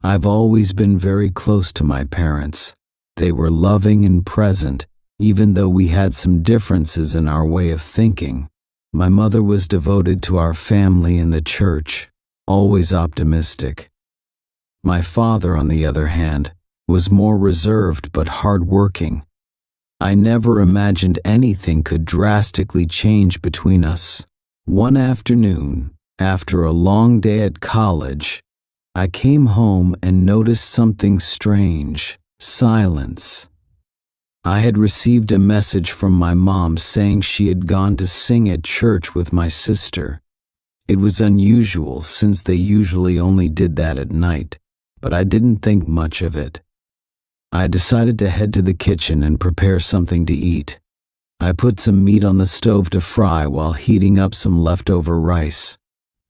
I've always been very close to my parents. They were loving and present, even though we had some differences in our way of thinking. My mother was devoted to our family and the church, always optimistic. My father, on the other hand, was more reserved but hard-working. I never imagined anything could drastically change between us. One afternoon, after a long day at college, I came home and noticed something strange: silence. I had received a message from my mom saying she had gone to sing at church with my sister. It was unusual since they usually only did that at night, but I didn't think much of it. I decided to head to the kitchen and prepare something to eat. I put some meat on the stove to fry while heating up some leftover rice.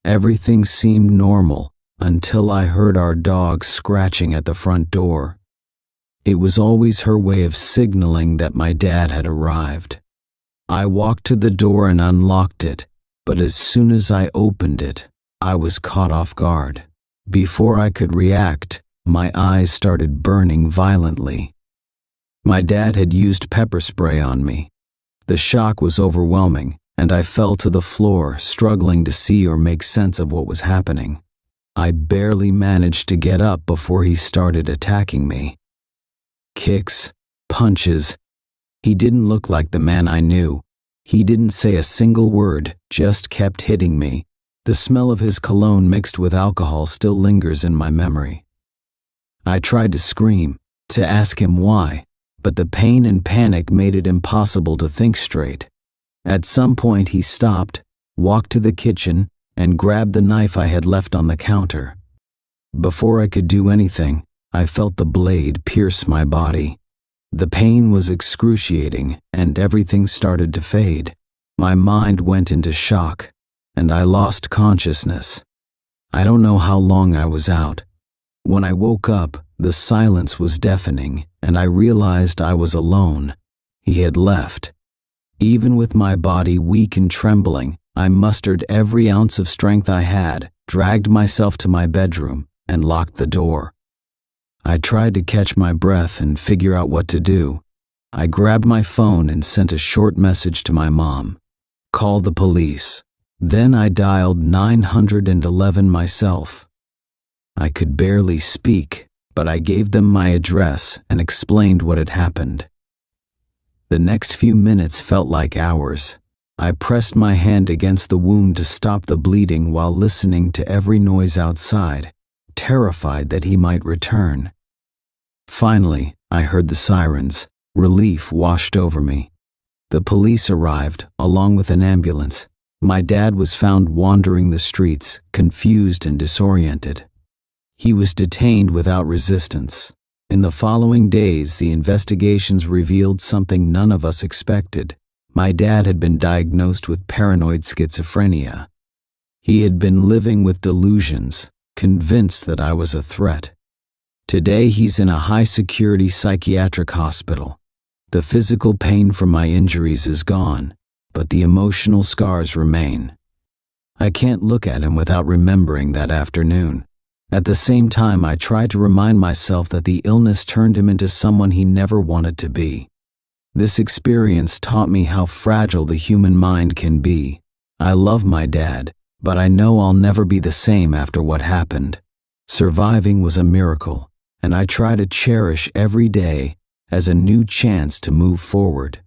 Everything seemed normal until I heard our dog scratching at the front door. It was always her way of signaling that my dad had arrived. I walked to the door and unlocked it, but as soon as I opened it, I was caught off guard. Before I could react, my eyes started burning violently. My dad had used pepper spray on me. The shock was overwhelming, and I fell to the floor, struggling to see or make sense of what was happening. I barely managed to get up before he started attacking me. Kicks, punches. He didn't look like the man I knew. He didn't say a single word, just kept hitting me. The smell of his cologne mixed with alcohol still lingers in my memory. I tried to scream, to ask him why, but the pain and panic made it impossible to think straight. At some point he stopped, walked to the kitchen, and grabbed the knife I had left on the counter. Before I could do anything, I felt the blade pierce my body. The pain was excruciating, and everything started to fade. My mind went into shock, and I lost consciousness. I don't know how long I was out. When I woke up, the silence was deafening, and I realized I was alone. He had left. Even with my body weak and trembling, I mustered every ounce of strength I had, dragged myself to my bedroom, and locked the door. I tried to catch my breath and figure out what to do. I grabbed my phone and sent a short message to my mom. Call the police. Then I dialed 911 myself. I could barely speak, but I gave them my address and explained what had happened. The next few minutes felt like hours. I pressed my hand against the wound to stop the bleeding while listening to every noise outside, terrified that he might return. Finally, I heard the sirens. Relief washed over me. The police arrived, along with an ambulance. My dad was found wandering the streets, confused and disoriented. He was detained without resistance. In the following days, the investigations revealed something none of us expected. My dad had been diagnosed with paranoid schizophrenia. He had been living with delusions, convinced that I was a threat. Today he's in a high-security psychiatric hospital. The physical pain from my injuries is gone, but the emotional scars remain. I can't look at him without remembering that afternoon. At the same time, I try to remind myself that the illness turned him into someone he never wanted to be. This experience taught me how fragile the human mind can be. I love my dad, but I know I'll never be the same after what happened. Surviving was a miracle, and I try to cherish every day as a new chance to move forward.